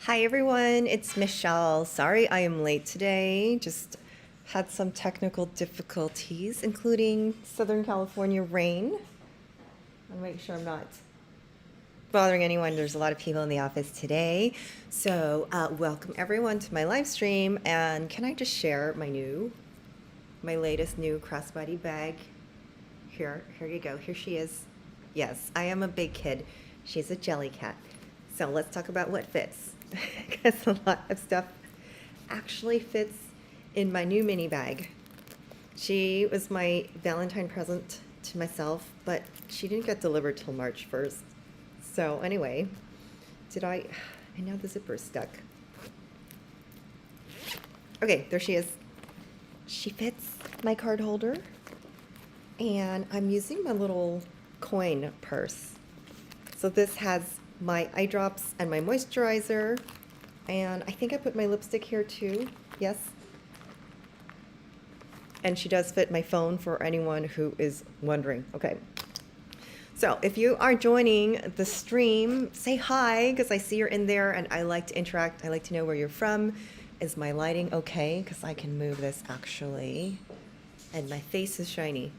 Hi everyone, it's Michelle. Sorry I am late today. Just had some technical difficulties, including Southern California rain. I'll make sure I'm not bothering anyone. There's a lot of people in the office today. So welcome everyone to my live stream. And can I just share my latest new crossbody bag? Here you go. Here she is. Yes, I am a big kid. She's a jelly cat. So let's talk about what fits. Because a lot of stuff actually fits in my new mini bag. She was my Valentine present to myself, but she didn't get delivered till March 1st. So anyway, and now the zipper's stuck. Okay, there she is. She fits my card holder, and I'm using my little coin purse. So this has my eye drops and my moisturizer, and I think I put my lipstick here too. Yes. And she does fit my phone for anyone who is wondering. Okay. So if you are joining the stream, say hi, because I see you're in there and I like to interact. I like to know where you're from. Is my lighting okay? Because I can move this actually. And my face is shiny.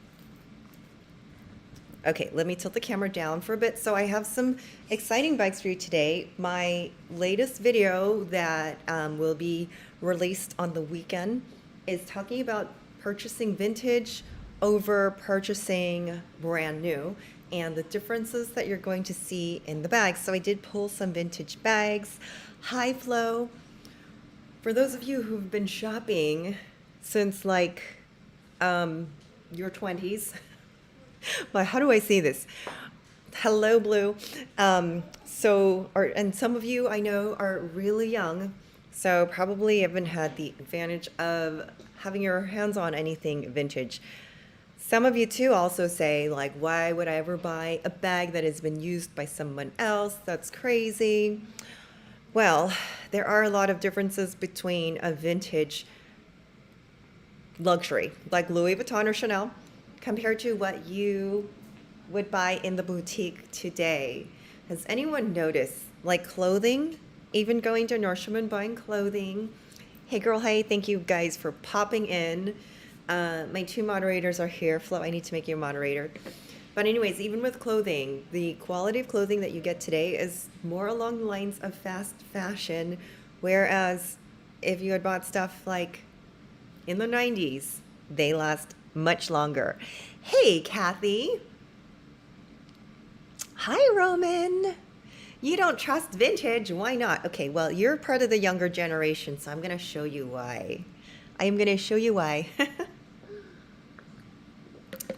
Okay, let me tilt the camera down for a bit. So I have some exciting bags for you today. My latest video that will be released on the weekend is talking about purchasing vintage over purchasing brand new and the differences that you're going to see in the bags. So I did pull some vintage bags, high flow. For those of you who've been shopping since like your 20s, well, how do I say this? Hello, Blue. And some of you I know are really young, so probably haven't had the advantage of having your hands on anything vintage. Some of you too also say, like, why would I ever buy a bag that has been used by someone else? That's crazy. Well, there are a lot of differences between a vintage luxury, like Louis Vuitton or Chanel, compared to what you would buy in the boutique today. Has anyone noticed, like clothing, even going to Nordstrom and buying clothing? Hey girl, hey, thank you guys for popping in. My two moderators are here. Flo, I need to make you a moderator. But anyways, even with clothing, the quality of clothing that you get today is more along the lines of fast fashion, whereas if you had bought stuff like in the 90s, they last much longer. Hey, Kathy. Hi, Roman. You don't trust vintage. Why not? Okay, well, you're part of the younger generation, so I'm going to show you why. I am going to show you why.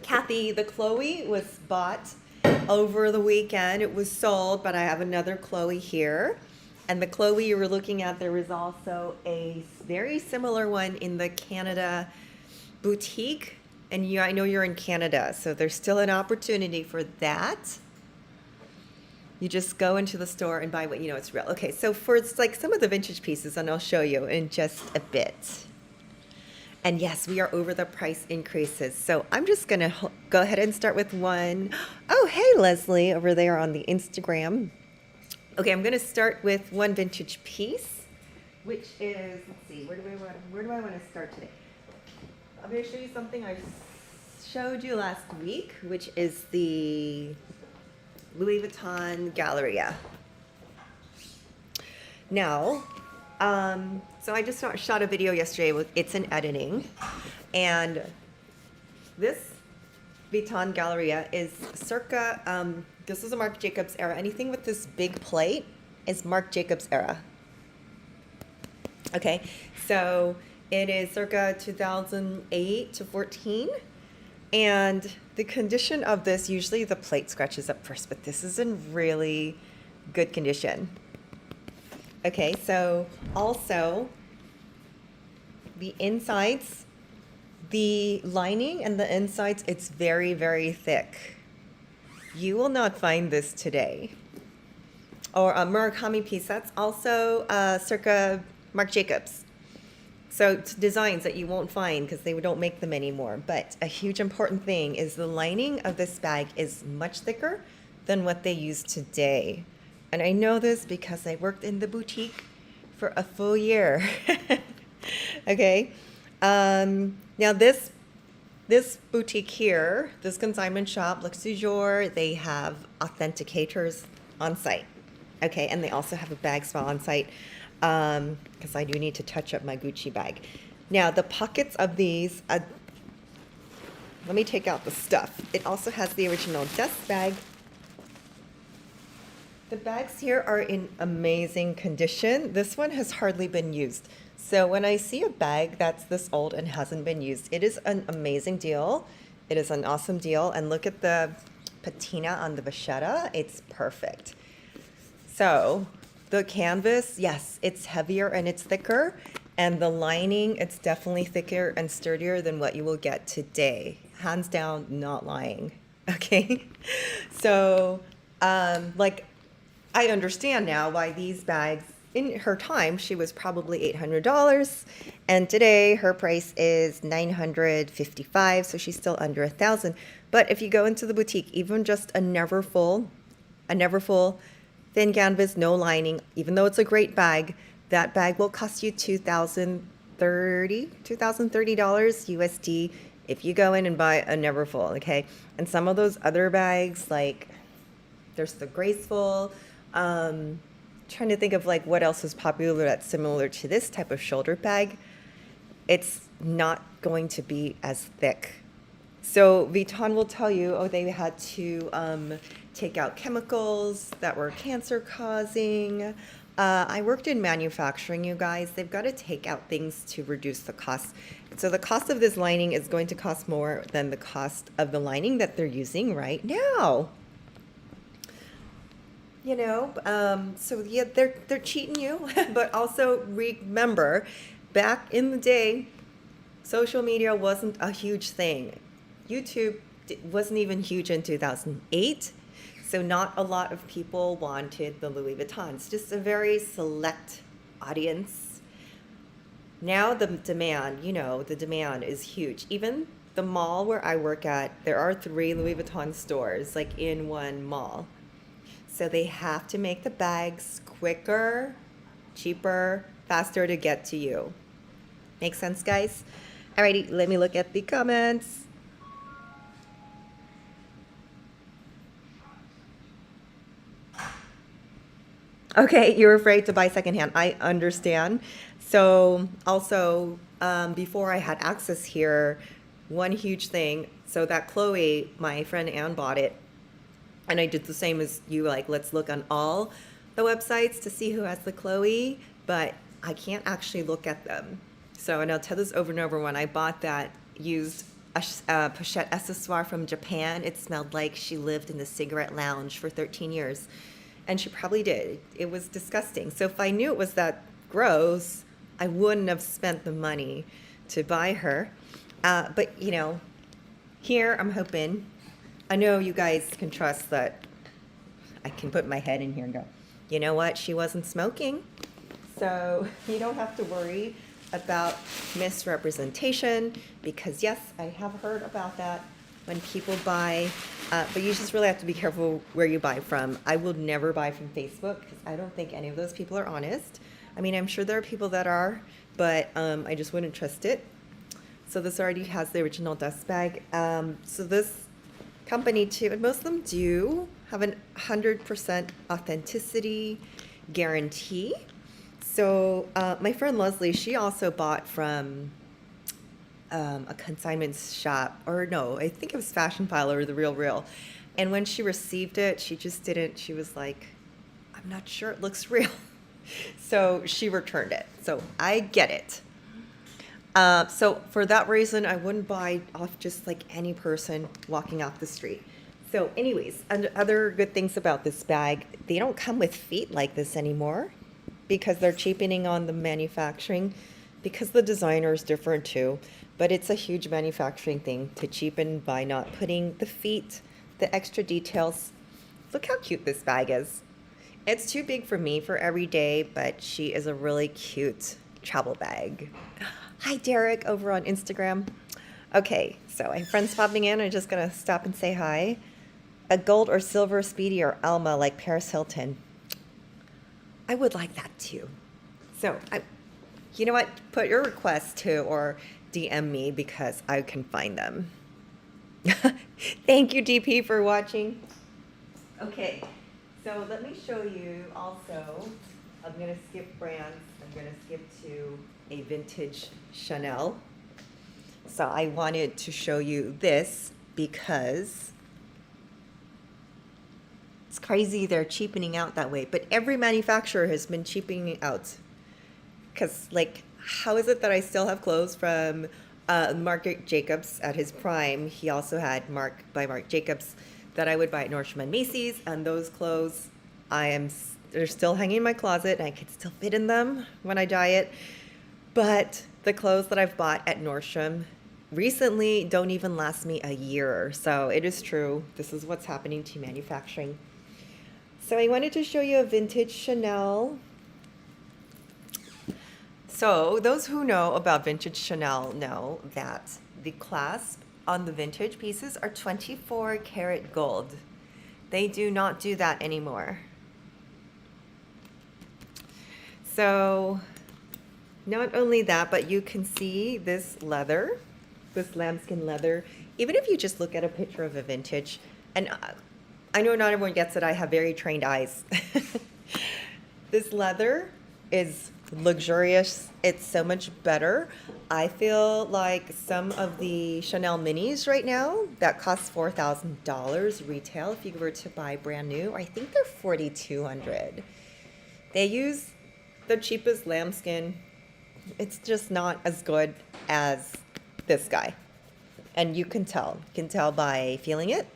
Kathy, the Chloe was bought over the weekend. It was sold, but I have another Chloe here. And the Chloe you were looking at, there was also a very similar one in the Canada boutique. And I know you're in Canada, so there's still an opportunity for that. You just go into the store and buy what you know it's real. Okay, so for it's like some of the vintage pieces, and I'll show you in just a bit. And yes, we are over the price increases. So I'm just gonna go ahead and start with one. Oh, hey, Leslie, over there on the Instagram. Okay, I'm gonna start with one vintage piece, which is, let's see, where do I want to start today? I'm going to show you something I showed you last week, which is the Louis Vuitton Galleria. Now, so I just shot a video yesterday. It's in editing, and this Vuitton Galleria is circa, this is a Marc Jacobs era. Anything with this big plate is Marc Jacobs era. Okay, so it is circa 2008 to 14. And the condition of this, usually the plate scratches up first, but this is in really good condition. Okay, so also the insides, the lining and the insides, it's very, very thick. You will not find this today. Or a Murakami piece, that's also circa Marc Jacobs. So it's designs that you won't find because they don't make them anymore. But a huge important thing is the lining of this bag is much thicker than what they use today. And I know this because I worked in the boutique for a full year. Okay. Now this boutique here, this consignment shop, Luxe du Jour, they have authenticators on site. Okay, and they also have a bag spa on site because I do need to touch up my Gucci bag. Now the pockets of these, let me take out the stuff. It also has the original dust bag. The bags here are in amazing condition. This one has hardly been used. So when I see a bag that's this old and hasn't been used, it is an amazing deal. It is an awesome deal. And look at the patina on the vachetta. It's perfect. So the canvas, yes, it's heavier and it's thicker. And the lining, it's definitely thicker and sturdier than what you will get today. Hands down, not lying. Okay. So, like, I understand now why these bags, in her time, she was probably $800, and today her price is $955, so she's still under $1,000. But if you go into the boutique, even just a never full, thin canvas, no lining, even though it's a great bag, that bag will cost you $2,030 USD if you go in and buy a never full, okay? And some of those other bags, like, there's the graceful, trying to think of like what else is popular that's similar to this type of shoulder bag. It's not going to be as thick. So Vuitton will tell you, oh, they had to take out chemicals that were cancer causing. I worked in manufacturing, you guys. They've got to take out things to reduce the cost. So the cost of this lining is going to cost more than the cost of the lining that they're using right now. You know, so yeah, they're cheating you, but also remember, back in the day, social media wasn't a huge thing. YouTube wasn't even huge in 2008, so not a lot of people wanted the Louis Vuitton. It's just a very select audience. Now the demand, you know, the demand is huge. Even the mall where I work at, there are 3 Louis Vuitton stores, like in one mall. So they have to make the bags quicker, cheaper, faster to get to you. Make sense, guys? Alrighty, let me look at the comments. Okay, you're afraid to buy secondhand. I understand. So also, before I had access here, one huge thing, so that Chloe, my friend Anne, bought it. And I did the same as you, like, let's look on all the websites to see who has the Chloe, but I can't actually look at them. So, and I'll tell this over and over, when I bought that used pochette accessoire from Japan, it smelled like she lived in the cigarette lounge for 13 years. And she probably did. It was disgusting. So if I knew it was that gross, I wouldn't have spent the money to buy her. But, you know, here I'm hoping, I know you guys can trust that I can put my head in here and go, you know what, she wasn't smoking. So you don't have to worry about misrepresentation, because yes, I have heard about that when people buy, but you just really have to be careful where you buy from. I will never buy from Facebook because I don't think any of those people are honest. I mean, I'm sure there are people that are, but I just wouldn't trust it. So this already has the original dust bag. So this company too, and most of them do have an 100% authenticity guarantee. So my friend Leslie, she also bought from a consignment shop, or no, I think it was Fashion File or The Real. And when she received it, she just didn't, she was like, I'm not sure it looks real. So she returned it. So I get it. So for that reason, I wouldn't buy off just like any person walking off the street. So anyways, other good things about this bag, they don't come with feet like this anymore because they're cheapening on the manufacturing, because the designer is different too. But it's a huge manufacturing thing to cheapen by not putting the feet, the extra details. Look how cute this bag is. It's too big for me for every day, but she is a really cute travel bag. Hi, Derek, over on Instagram. Okay, so I have friends popping in. I'm just going to stop and say hi. A gold or silver Speedy or Alma like Paris Hilton. I would like that too. So, you know what? Put your request to or DM me because I can find them. Thank you, DP, for watching. Okay, so let me show you also. I'm going to skip brands. I'm going to skip to a vintage Chanel. So I wanted to show you this because it's crazy they're cheapening out that way. But every manufacturer has been cheapening out. Because, like, how is it that I still have clothes from Marc Jacobs at his prime? He also had Marc by Marc Jacobs that I would buy at Nordstrom and Macy's. And those clothes, they're still hanging in my closet. And I can still fit in them when I diet. But the clothes that I've bought at Nordstrom recently don't even last me a year. So it is true. This is what's happening to manufacturing. So I wanted to show you a vintage Chanel. So those who know about vintage Chanel know that the clasp on the vintage pieces are 24 karat gold. They do not do that anymore. So not only that, but you can see this leather, this lambskin leather. Even if you just look at a picture of a vintage, and I know not everyone gets it, I have very trained eyes. This leather is luxurious. It's so much better. I feel like some of the Chanel minis right now that cost $4,000 retail, if you were to buy brand new, I think they're $4,200. They use the cheapest lambskin. It's just not as good as this guy. And you can tell. You can tell by feeling it.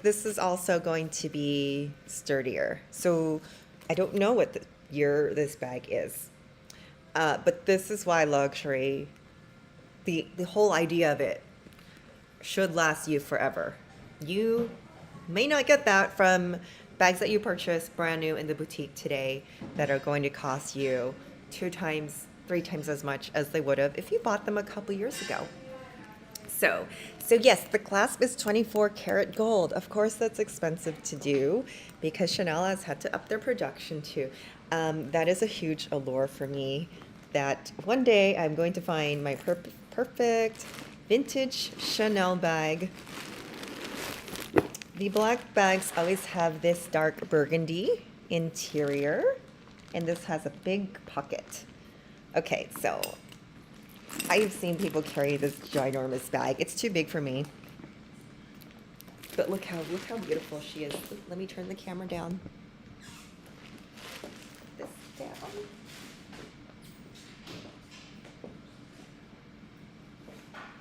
This is also going to be sturdier. So I don't know what year this bag is. But this is why luxury, the whole idea of it should last you forever. You may not get that from bags that you purchase brand new in the boutique today that are going to cost you 2 times, 3 times as much as they would have if you bought them a couple years ago. So yes, the clasp is 24 karat gold. Of course, that's expensive to do because Chanel has had to up their production too. That is a huge allure for me, that one day I'm going to find my perfect vintage Chanel bag. The black bags always have this dark burgundy interior, and this has a big pocket. Okay, so I've seen people carry this ginormous bag. It's too big for me. But look how beautiful she is. Let me turn the camera down. This down.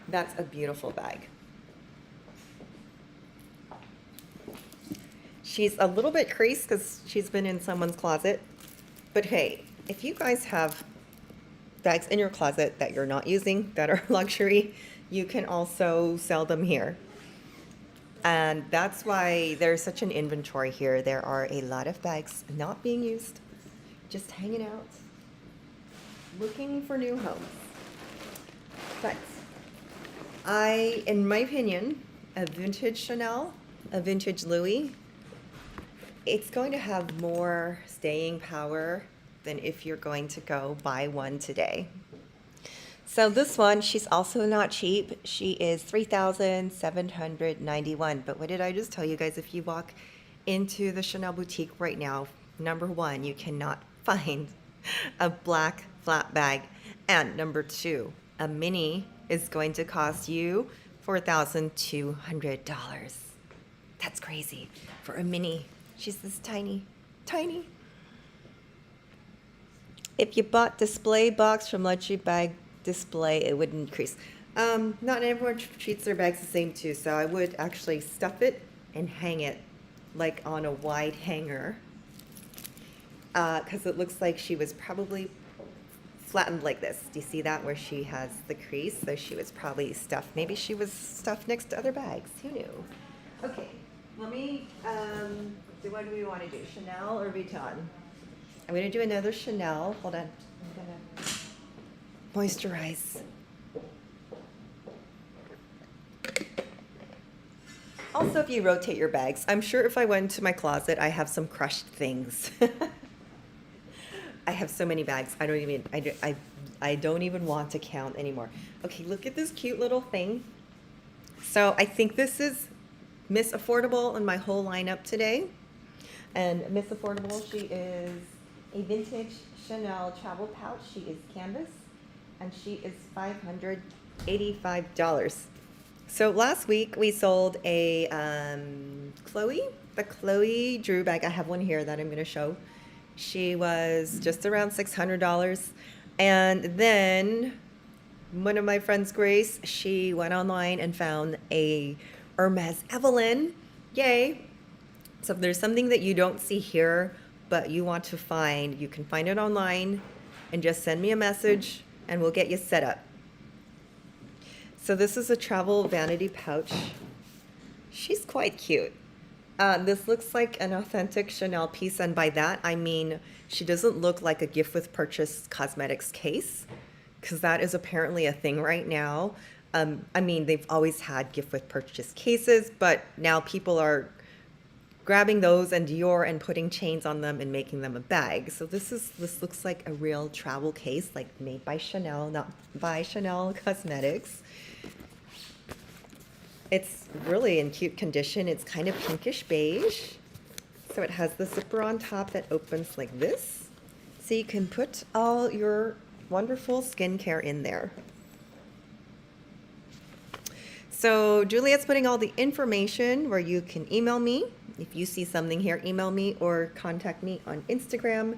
That's a beautiful bag. She's a little bit creased because she's been in someone's closet. But hey, if you guys have bags in your closet that you're not using, that are luxury, you can also sell them here. And that's why there's such an inventory here. There are a lot of bags not being used, just hanging out, looking for new homes. But in my opinion, a vintage Chanel, a vintage Louis, it's going to have more staying power than if you're going to go buy one today. So this one, she's also not cheap. She is $3,791. But what did I just tell you guys? If you walk into the Chanel boutique right now, number one, you cannot find a black flat bag. And number two, a mini is going to cost you $4,200. That's crazy for a mini. She's this tiny, tiny. If you bought display box from Luxury Bag Display, it would increase. Not everyone treats their bags the same too, so I would actually stuff it and hang it like on a wide hanger, because it looks like she was probably flattened like this. Do you see that where she has the crease? So she was probably stuffed. Maybe she was stuffed next to other bags. Who knew? Okay, let me, what do we want to do, Chanel or Vuitton? I'm going to do another Chanel. Hold on. I'm going to moisturize. Also, if you rotate your bags, I'm sure if I went to my closet, I have some crushed things. I have so many bags. I don't even want to count anymore. Okay, look at this cute little thing. So I think this is Miss Affordable in my whole lineup today. And Miss Affordable, she is a vintage Chanel travel pouch. She is canvas, and she is $585. So last week we sold a the Chloe Drew bag. I have one here that I'm going to show. She was just around $600. And then one of my friends, Grace, she went online and found a Hermes Evelyn. Yay. So if there's something that you don't see here, but you want to find, you can find it online and just send me a message and we'll get you set up. So this is a travel vanity pouch. She's quite cute. This looks like an authentic Chanel piece, and by that I mean she doesn't look like a gift with purchase cosmetics case, because that is apparently a thing right now. I mean, they've always had gift with purchase cases, but now people are grabbing those and Dior and putting chains on them and making them a bag. So this looks like a real travel case, like made by Chanel, not by Chanel Cosmetics. It's really in cute condition. It's kind of pinkish beige. So it has the zipper on top that opens like this. So you can put all your wonderful skincare in there. So Juliet's putting all the information where you can email me. If you see something here, email me or contact me on Instagram.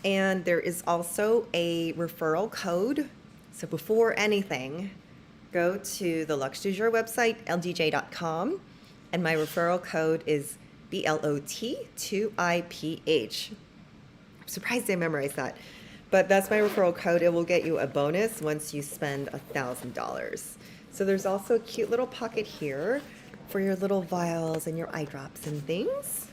And there is also a referral code. So before anything, go to the Luxe du Jour website, ldj.com, and my referral code is BLOT2IPH. I'm surprised I memorized that. But that's my referral code. It will get you a bonus once you spend $1,000. So there's also a cute little pocket here for your little vials and your eye drops and things.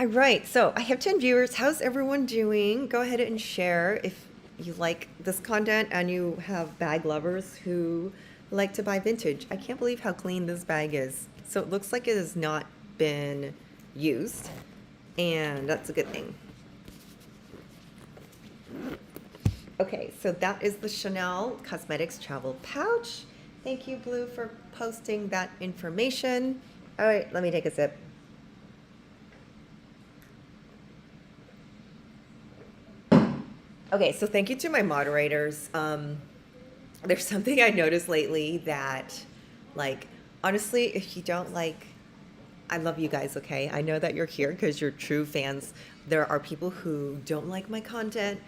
All right, so I have 10 viewers. How's everyone doing? Go ahead and share if you like this content and you have bag lovers who like to buy vintage. I can't believe how clean this bag is. So it looks like it has not been used, and that's a good thing. Okay, so that is the Chanel Cosmetics Travel Pouch. Thank you, Blue, for posting that information. All right, let me take a sip. Okay, so thank you to my moderators. There's something I noticed lately that, like, honestly, if you don't like, I love you guys, okay? I know that you're here because you're true fans. There are people who don't like my content,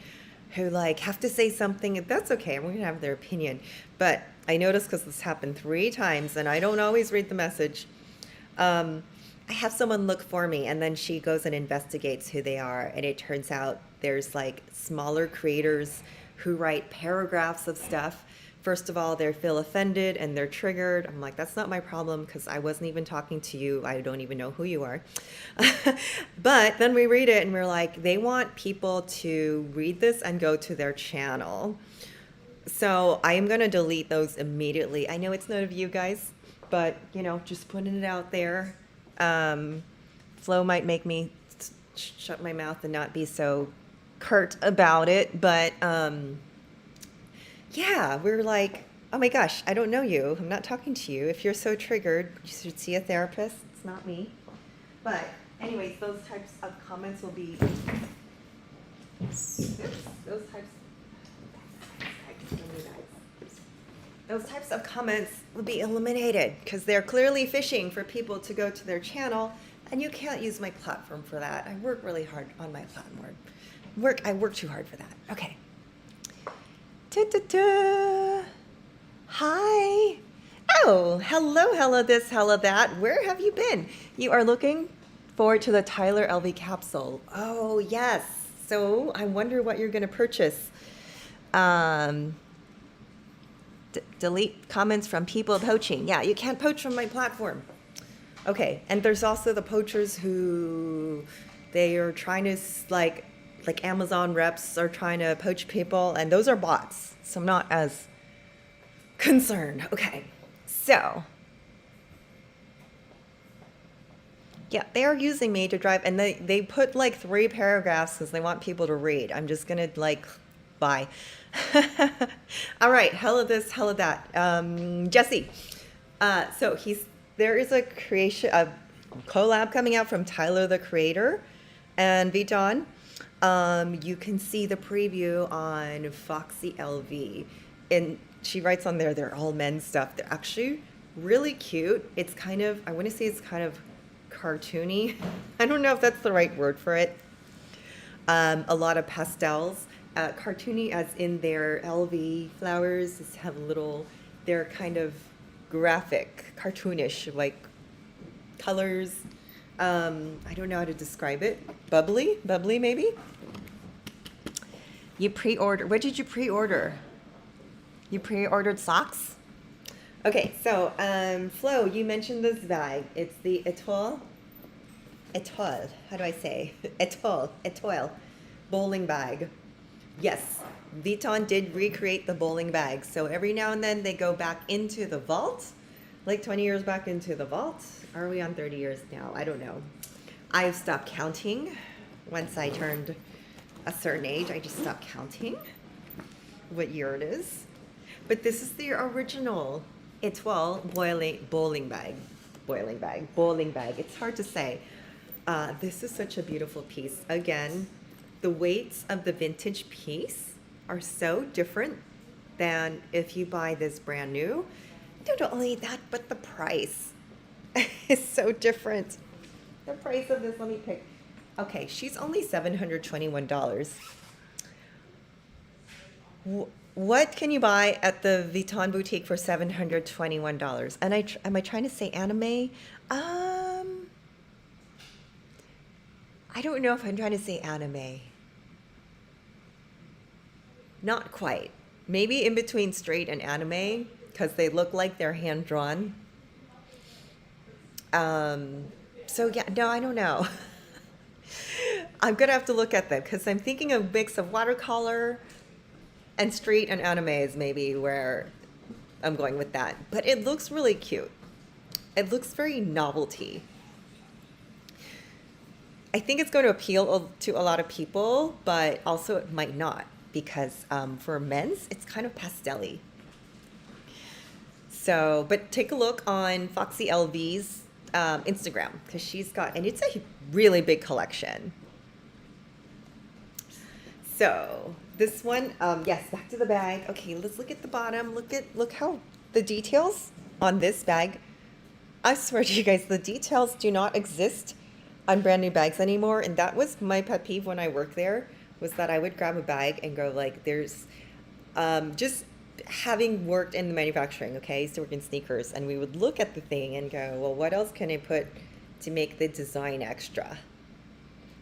who like have to say something, and that's okay. I'm gonna have their opinion. But I noticed, because this happened 3 times and I don't always read the message. I have someone look for me, and then she goes and investigates who they are, and it turns out there's like smaller creators who write paragraphs of stuff. First of all, they feel offended and they're triggered. I'm like, that's not my problem, because I wasn't even talking to you. I don't even know who you are. But then we read it and we're like, they want people to read this and go to their channel. So I am going to delete those immediately. I know it's none of you guys, but you know, just putting it out there. Flo might make me shut my mouth and not be so curt about it, but yeah, we're like, oh my gosh, I don't know you. I'm not talking to you. If you're so triggered, you should see a therapist. It's not me. But anyways, those types of comments will be, those types of comments will be eliminated, because they're clearly fishing for people to go to their channel, and you can't use my platform for that. I work really hard on my platform. I work too hard for that. Okay. Ta-ta-ta. Hi. Oh, hello this, hello that. Where have you been? You are looking forward to the Tyler LV capsule. Oh, yes. So I wonder what you're going to purchase. Delete comments from people poaching. Yeah, you can't poach from my platform. Okay, and there's also the poachers who they are trying to like Amazon reps are trying to poach people, and those are bots. So I'm not as concerned. Okay, so Yeah, they are using me to drive, and they put like 3 paragraphs because they want people to read. I'm just gonna like, bye. All right, hell of this, hell of that. Jesse. So there is a collab coming out from Tyler the Creator and Vuitton. You can see the preview on Foxy LV, and she writes on there they're all men's stuff. They're actually really cute. It's kind of, I want to say it's kind of cartoony. I don't know if that's the right word for it. A lot of pastels, cartoony as in their LV flowers have they're kind of graphic, cartoonish, like colors. I don't know how to describe it. Bubbly maybe? You pre-order, what did you pre-order? You pre-ordered socks? Okay, so Flo, you mentioned this bag. It's the Etoile, how do I say? Etoile bowling bag. Yes, Vuitton did recreate the bowling bag. So every now and then they go back into the vault, like 20 years back into the vault. Are we on 30 years now? I don't know. I've stopped counting. Once I turned a certain age, I just stopped counting what year it is. But this is the original Etoile bowling bag. It's hard to say. This is such a beautiful piece. Again, the weights of the vintage piece are so different than if you buy this brand new. Not only that, but the price is so different. The price of this, let me pick. Okay, she's only $721. What can you buy at the Vuitton boutique for $721? And am I trying to say anime? I don't know if I'm trying to say anime. Not quite. Maybe in between straight and anime, because they look like they're hand-drawn. So yeah, no, I don't know. I'm gonna have to look at them because I'm thinking a mix of watercolor and street and anime is maybe where I'm going with that. But it looks really cute. It looks very novelty. I think it's going to appeal to a lot of people, but also it might not because for men's, it's kind of pastel-y. So, but take a look on Foxy LV's Instagram because she's got, and it's a really big collection. So this one, yes, back to the bag. Okay, let's look at the bottom. Look how the details on this bag. I swear to you guys, the details do not exist on brand new bags anymore. And that was my pet peeve when I worked there, was that I would grab a bag and go like, there's just having worked in the manufacturing, okay, I used to work in sneakers, and we would look at the thing and go, well, what else can I put to make the design extra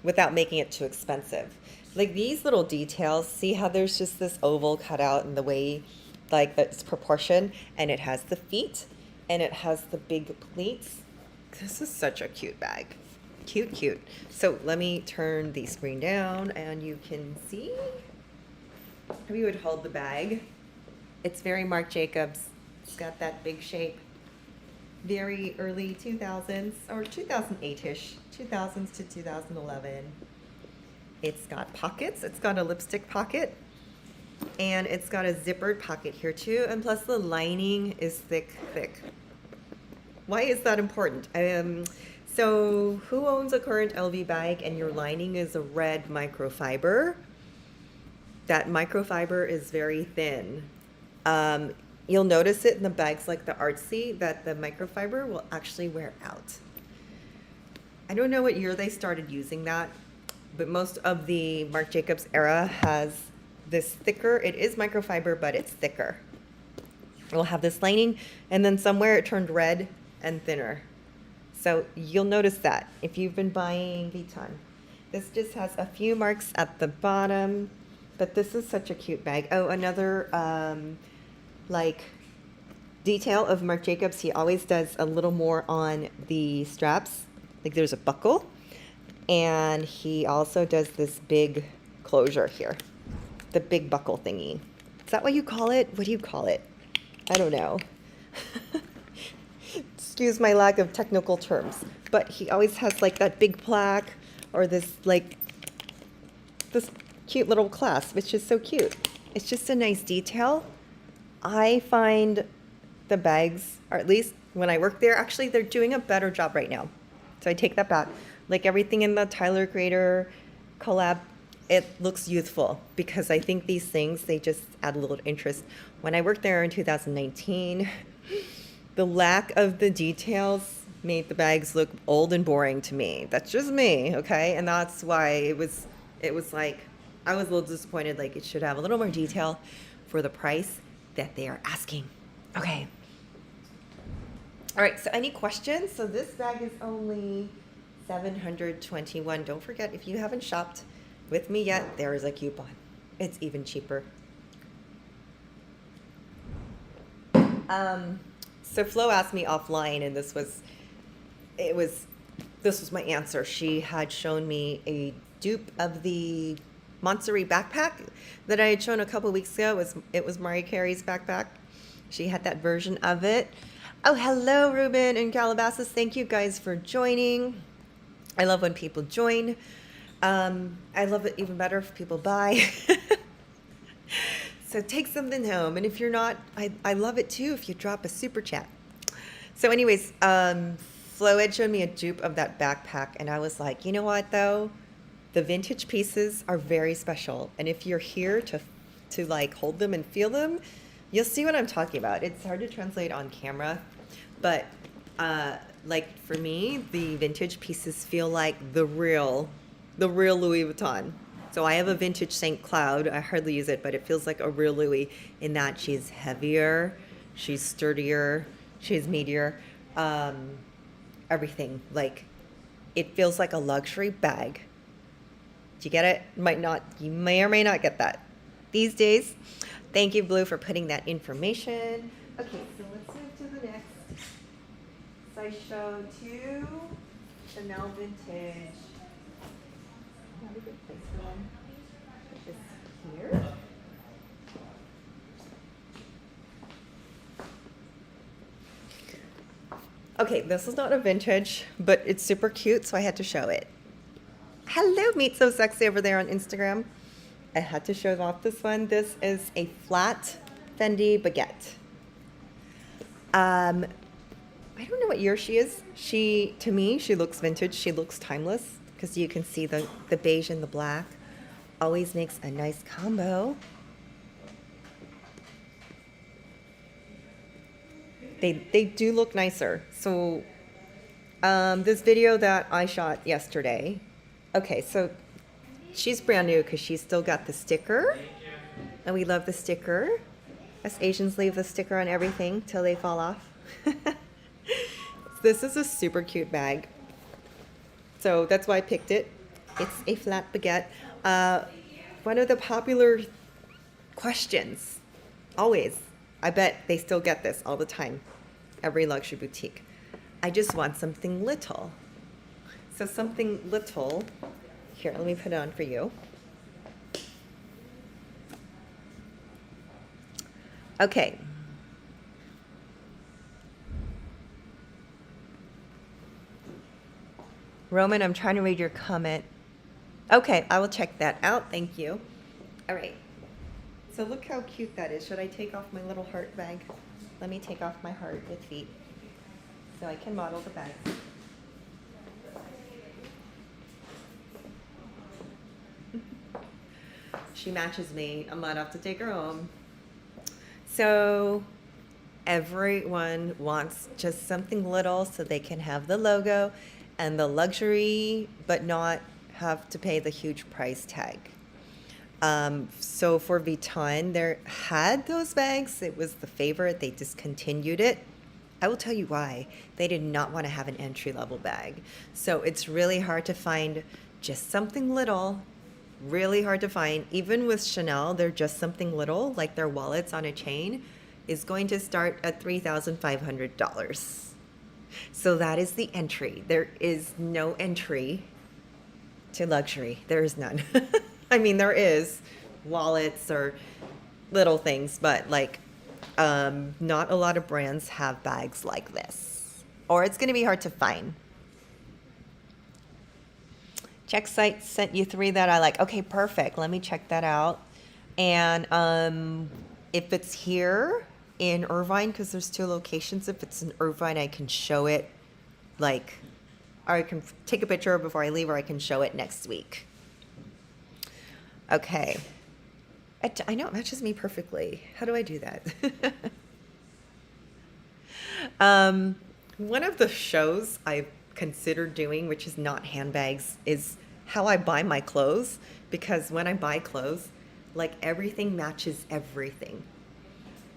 without making it too expensive? Like these little details, see how there's just this oval cut out in the way, like that's proportion, and it has the feet, and it has the big pleats. This is such a cute bag. Cute. So let me turn the screen down, and you can see how you would hold the bag. It's very Marc Jacobs. It's got that big shape. Very early 2000s, or 2008-ish, 2000s to 2011. It's got pockets. It's got a lipstick pocket. And it's got a zippered pocket here too. And plus the lining is thick. Why is that important? So who owns a current LV bag and your lining is a red microfiber? That microfiber is very thin. You'll notice it in the bags like the Artsy that the microfiber will actually wear out. I don't know what year they started using that, but most of the Marc Jacobs era has this thicker, it is microfiber, but it's thicker. It'll have this lining, and then somewhere it turned red and thinner. So you'll notice that if you've been buying Vuitton. This just has a few marks at the bottom, but this is such a cute bag. Oh, another like detail of Marc Jacobs, he always does a little more on the straps. Like there's a buckle, and he also does this big closure here, the big buckle thingy. Is that what you call it? What do you call it? I don't know. Excuse my lack of technical terms. but he always has like that big plaque or this cute little clasp, which is so cute. It's just a nice detail. I find the bags, or at least when I work there, actually they're doing a better job right now. So I take that back. Like everything in the Tyler Creator collab, it looks youthful because I think these things, they just add a little interest. When I worked there in 2019, the lack of the details made the bags look old and boring to me. That's just me, okay? And that's why it was like, I was a little disappointed, like it should have a little more detail for the price that they are asking. Okay. All right, so any questions? So this bag is only $721. Don't forget, if you haven't shopped with me yet, there is a coupon. It's even cheaper. So Flo asked me offline, and this was my answer. She had shown me a dupe of the Montsari backpack that I had shown a couple weeks ago. It was Mariah Carey's backpack. She had that version of it. Oh, hello, Ruben and Calabasas. Thank you guys for joining. I love when people join. I love it even better if people buy. So take something home. And if you're not, I love it too if you drop a super chat. So anyways, Flo had shown me a dupe of that backpack, and I was like, you know what though? The vintage pieces are very special. And if you're here to like hold them and feel them, you'll see what I'm talking about. It's hard to translate on camera, but like for me, the vintage pieces feel like the real Louis Vuitton. So I have a vintage St. Cloud. I hardly use it, but it feels like a real Louis in that she's heavier, she's sturdier, she's meatier, everything. Like it feels like a luxury bag. Do you get it? You may or may not get that these days. Thank you, Blue, for putting that information. Okay, so let's move to the next. So I showed two Chanel vintage. Not a good place for them. Put this here. Okay, this is not a vintage, but it's super cute, so I had to show it. Hello, Meet So Sexy over there on Instagram. I had to show off this one. This is a flat Fendi baguette. I don't know what year she is. To me, she looks vintage. She looks timeless because you can see the beige and the black. Always makes a nice combo. They do look nicer. So this video that I shot yesterday, okay, so she's brand new because she's still got the sticker, and we love the sticker. Us Asians leave the sticker on everything till they fall off. This is a super cute bag, so that's why I picked it. It's a flat baguette. One of the popular questions, always, I bet they still get this all the time, every luxury boutique. I just want something little. So something little, here, let me put it on for you. Okay. Roman, I'm trying to read your comment. Okay, I will check that out. Thank you. All right. So look how cute that is. Should I take off my little heart bag? Let me take off my heart with feet so I can model the bag. She matches me. I might have to take her home. So everyone wants just something little so they can have the logo and the luxury, but not have to pay the huge price tag. So for Vuitton, they had those bags. It was the favorite. They discontinued it. I will tell you why. They did not want to have an entry-level bag. So it's really hard to find just something little. Really hard to find. Even with Chanel, they're just something little, like their wallets on a chain, is going to start at $3,500. So that is the entry. There is no entry to luxury. There is none. I mean, there is wallets or little things, but like not a lot of brands have bags like this. Or it's going to be hard to find. Check site sent you 3 that I like. Okay, perfect. Let me check that out. And if it's here in Irvine, because there's 2 locations, if it's in Irvine, I can show it like, or I can take a picture before I leave, or I can show it next week. Okay. I know it matches me perfectly. How do I do that? One of the shows I've considered doing, which is not handbags, is how I buy my clothes. Because when I buy clothes, like everything matches everything,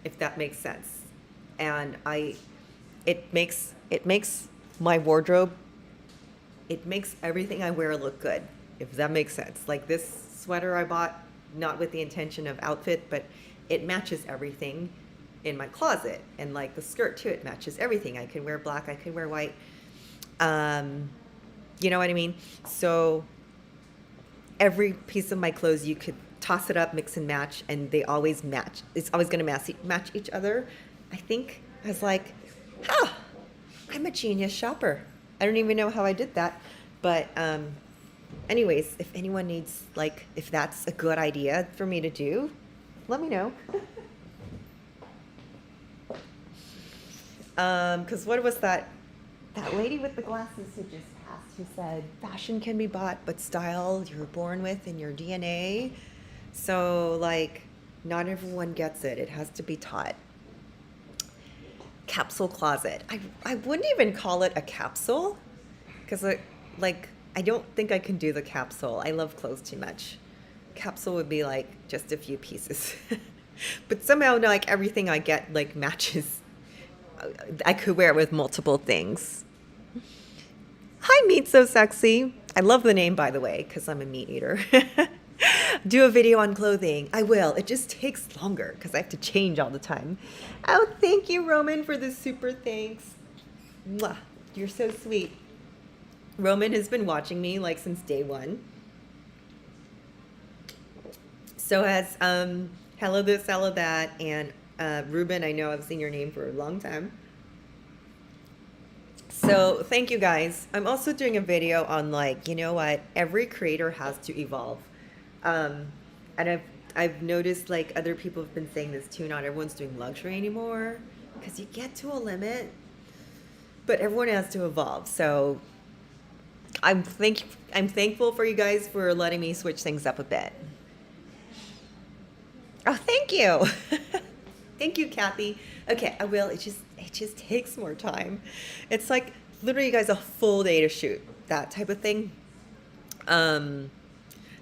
if that makes sense. And it makes my wardrobe, it makes everything I wear look good, if that makes sense. Like this sweater I bought, not with the intention of outfit, but it matches everything in my closet. And like the skirt too, it matches everything. I can wear black, I can wear white. You know what I mean? So every piece of my clothes, you could toss it up, mix and match, and they always match. It's always going to match each other. I think I was like, I'm a genius shopper. I don't even know how I did that. But anyways, if anyone needs, like, if that's a good idea for me to do, let me know. Because what was that lady with the glasses who just passed, who said, fashion can be bought, but style you're born with in your DNA. So, like, not everyone gets it. It has to be taught. Capsule closet. I wouldn't even call it a capsule, because, like, I don't think I can do the capsule. I love clothes too much. Capsule would be, like, just a few pieces. But somehow, like, everything I get, like, matches. I could wear it with multiple things. Hi, Meat So Sexy. I love the name, by the way, because I'm a meat eater. Do a video on clothing. I will. It just takes longer because I have to change all the time. Oh, thank you, Roman, for the super thanks. Mwah. You're so sweet. Roman has been watching me like since day 1. So has Hello This, Hello That, and Ruben, I know I've seen your name for a long time. So thank you guys. I'm also doing a video on, like, you know what? Every creator has to evolve. And I've noticed, like, other people have been saying this too. Not everyone's doing luxury anymore because you get to a limit, but everyone has to evolve. So I'm thankful for you guys for letting me switch things up a bit. Oh, thank you. Thank you, Kathy. Okay, I will. It just takes more time. It's like literally, you guys, a full day to shoot, that type of thing.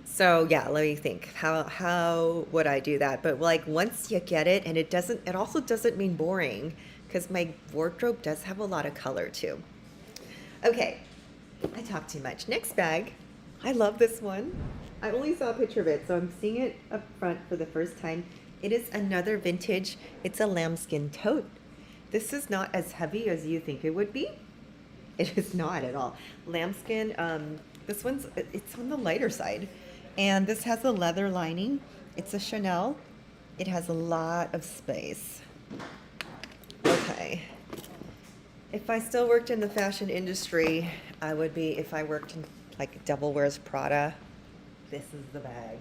So yeah, let me think. How would I do that? But like once you get it, and it also doesn't mean boring, because my wardrobe does have a lot of color too. Okay, I talk too much. Next bag. I love this one. I only saw a picture of it, so I'm seeing it up front for the first time. It is another vintage. It's a lambskin tote. This is not as heavy as you think it would be. It is not at all. Lambskin, it's on the lighter side. And this has a leather lining. It's a Chanel. It has a lot of space. Okay. If I still worked in the fashion industry, I would be, if I worked in like Devil Wears Prada, this is the bag.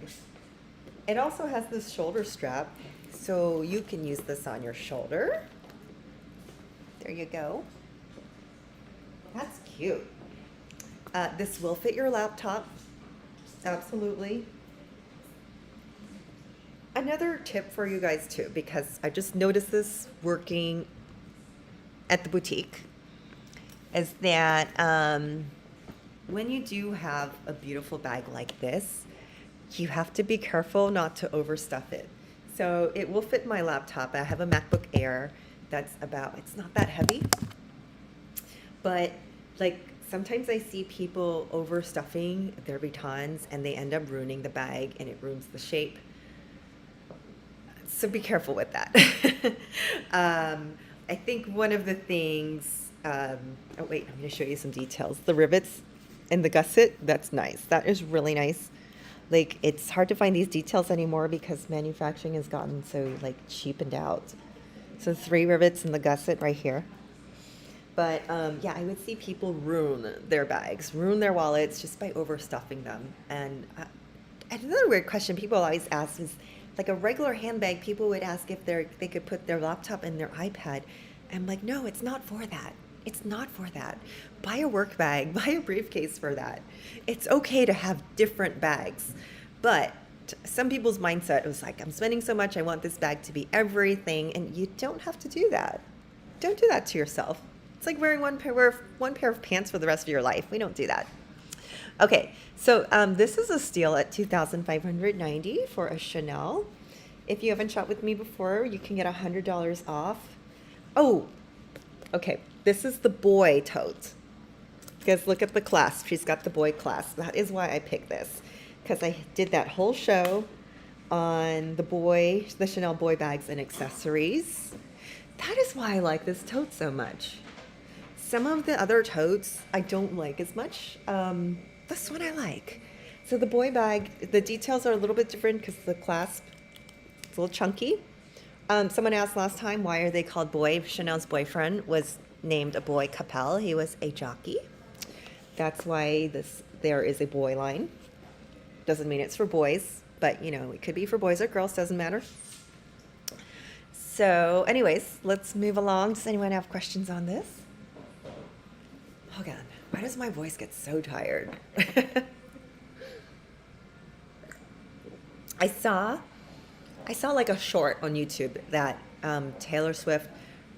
It also has this shoulder strap, so you can use this on your shoulder. There you go. That's cute. This will fit your laptop. Absolutely. Another tip for you guys too, because I just noticed this working at the boutique, is that when you do have a beautiful bag like this, you have to be careful not to overstuff it. So it will fit my laptop. I have a MacBook Air that's it's not that heavy, but like sometimes I see people overstuffing their Vuittons and they end up ruining the bag and it ruins the shape. So be careful with that. I think one of the things, oh wait, I'm gonna show you some details. The rivets and the gusset, that's nice. That is really nice. Like, it's hard to find these details anymore because manufacturing has gotten so like cheapened out. So 3 rivets in the gusset right here. But yeah, I would see people ruin their bags, ruin their wallets just by overstuffing them. And another weird question people always ask is, like a regular handbag, people would ask if they could put their laptop and their iPad. I'm like, no, it's not for that. It's not for that. Buy a work bag, buy a briefcase for that. It's okay to have different bags. But some people's mindset was like, I'm spending so much, I want this bag to be everything. And you don't have to do that. Don't do that to yourself. It's like wearing one pair of pants for the rest of your life. We don't do that. Okay, so this is a steal at $2,590 for a Chanel. If you haven't shopped with me before, you can get $100 off. Oh, okay, this is the boy tote. Because look at the clasp. She's got the boy clasp. That is why I picked this. Because I did that whole show on the Chanel boy bags and accessories. That is why I like this tote so much. Some of the other totes I don't like as much. This one I like. So the boy bag, the details are a little bit different because the clasp is a little chunky. Someone asked last time, why are they called boy? Chanel's boyfriend was named a boy Capel. He was a jockey. That's why there is a boy line. Doesn't mean it's for boys, but you know, it could be for boys or girls, doesn't matter. So anyways, let's move along. Does anyone have questions on this? Hold on. Why does my voice get so tired? I saw like a short on YouTube that Taylor Swift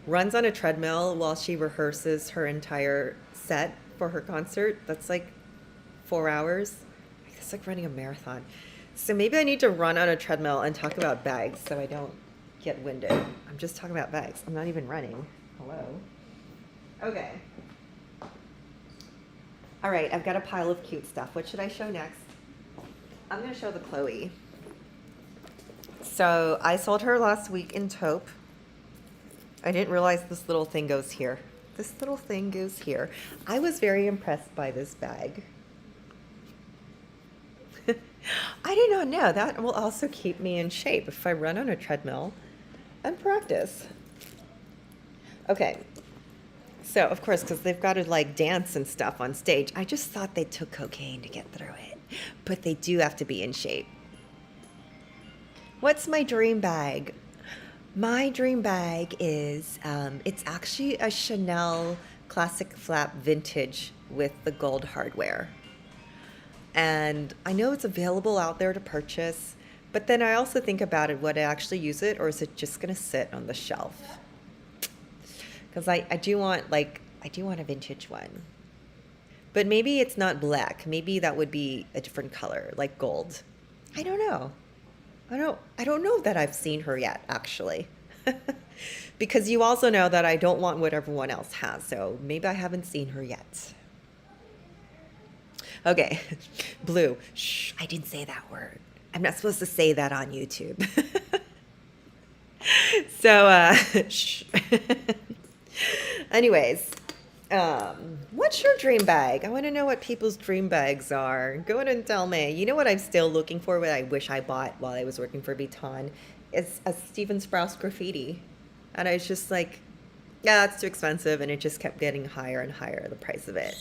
runs on a treadmill while she rehearses her entire set for her concert. That's like 4 hours. It's like running a marathon. So maybe I need to run on a treadmill and talk about bags so I don't get winded. I'm just talking about bags. I'm not even running. Hello. Okay. All right, I've got a pile of cute stuff. What should I show next? I'm going to show the Chloe. So I sold her last week in taupe. I didn't realize this little thing goes here. This little thing goes here. I was very impressed by this bag. I did not know that will also keep me in shape if I run on a treadmill and practice. Okay. So, of course, because they've got to like dance and stuff on stage, I just thought they took cocaine to get through it. But they do have to be in shape. What's my dream bag? My dream bag is, it's actually a Chanel Classic Flap Vintage with the gold hardware. And I know it's available out there to purchase, but then I also think about it, would I actually use it, or is it just going to sit on the shelf? Because I do want a vintage one. But maybe it's not black. Maybe that would be a different color, like gold. I don't know. I don't know that I've seen her yet, actually. Because you also know that I don't want what everyone else has, so maybe I haven't seen her yet. Okay, blue. Shh, I didn't say that word. I'm not supposed to say that on YouTube. So, shh. Anyways, what's your dream bag? I want to know what people's dream bags are. Go ahead and tell me. You know what I'm still looking for, what I wish I bought while I was working for Vuitton? It's a Stephen Sprouse graffiti. And I was just like, yeah, it's too expensive. And it just kept getting higher and higher, the price of it.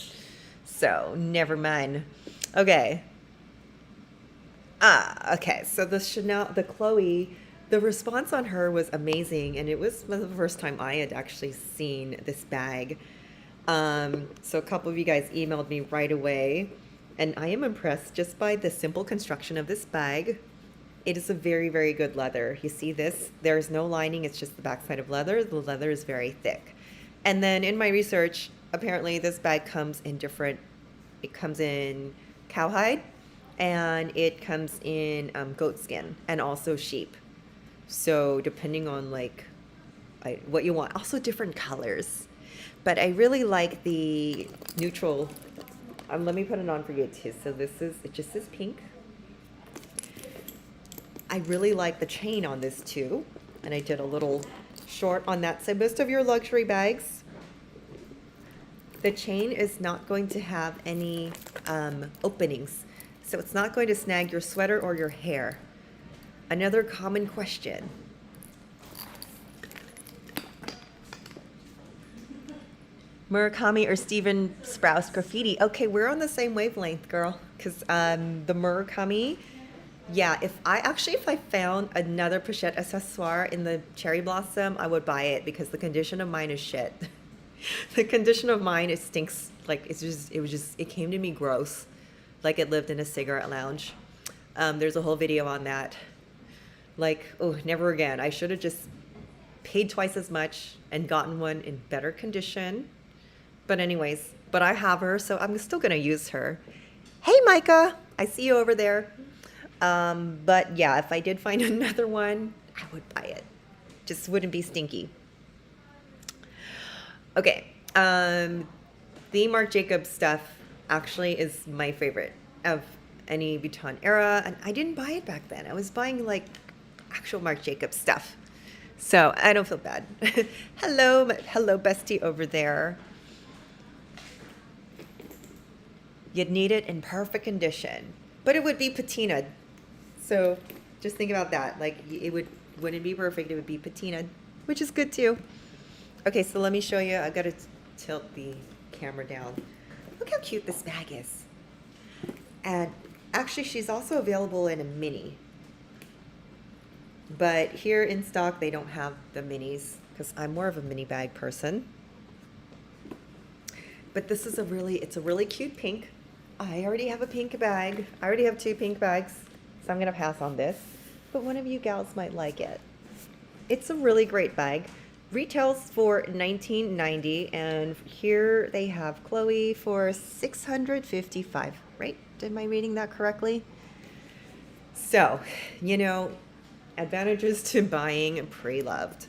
So, never mind. Okay. Okay. So the Chloe, the response on her was amazing. And it was the first time I had actually seen this bag. So a couple of you guys emailed me right away. And I am impressed just by the simple construction of this bag. It is a very, very good leather. You see this? There's no lining. It's just the backside of leather. The leather is very thick. And then in my research, apparently this bag comes in it comes in cowhide, and it comes in goat skin, and also sheep. So depending on what you want, also different colors. But I really like the neutral. Let me put it on for you too. So it just says pink. I really like the chain on this too. And I did a little short on that. So most of your luxury bags, the chain is not going to have any openings. So it's not going to snag your sweater or your hair. Another common question. Murakami or Steven Sprouse graffiti. Okay, we're on the same wavelength, girl. Because the Murakami, yeah, if I found another pochette accessoire in the cherry blossom, I would buy it because the condition of mine is shit. The condition of mine, it stinks. Like, it came to me gross. Like it lived in a cigarette lounge. There's a whole video on that. Like, oh, never again. I should have just paid twice as much and gotten one in better condition. But anyways, but I have her, so I'm still gonna use her. Hey, Micah, I see you over there. But yeah, if I did find another one, I would buy it. Just wouldn't be stinky. Okay, the Marc Jacobs stuff actually is my favorite of any Vuitton era, and I didn't buy it back then. I was buying like actual Marc Jacobs stuff, so I don't feel bad. Hello bestie over there. You'd need it in perfect condition, but it would be patinaed. So just think about that. Like wouldn't be perfect. It would be patinaed, which is good too. Okay, so let me show you. I gotta tilt the camera down. Look how cute this bag is. And actually, she's also available in a mini. But here in stock, they don't have the minis because I'm more of a mini bag person. But this is it's a really cute pink. I already have a pink bag. I already have 2 pink bags, so I'm gonna pass on this. But one of you gals might like it. It's a really great bag. Retails for $19.90, and here they have Chloe for $655, right? Am I reading that correctly? So, you know, advantages to buying pre-loved.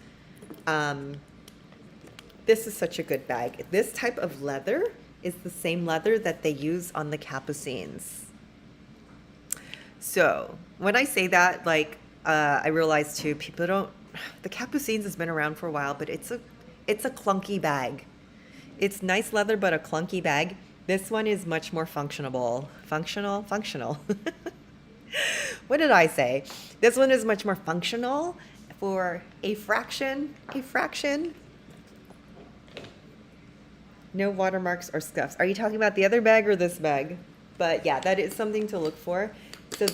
This is such a good bag. This type of leather is the same leather that they use on the Capucines. So when I say that, like, I realize too, people don't, the Capucines has been around for a while, but it's a clunky bag. It's nice leather, but a clunky bag. This one is much more functional. Functional. What did I say? This one is much more functional for a fraction. No watermarks or scuffs. Are you talking about the other bag or this bag? But yeah, that is something to look for. So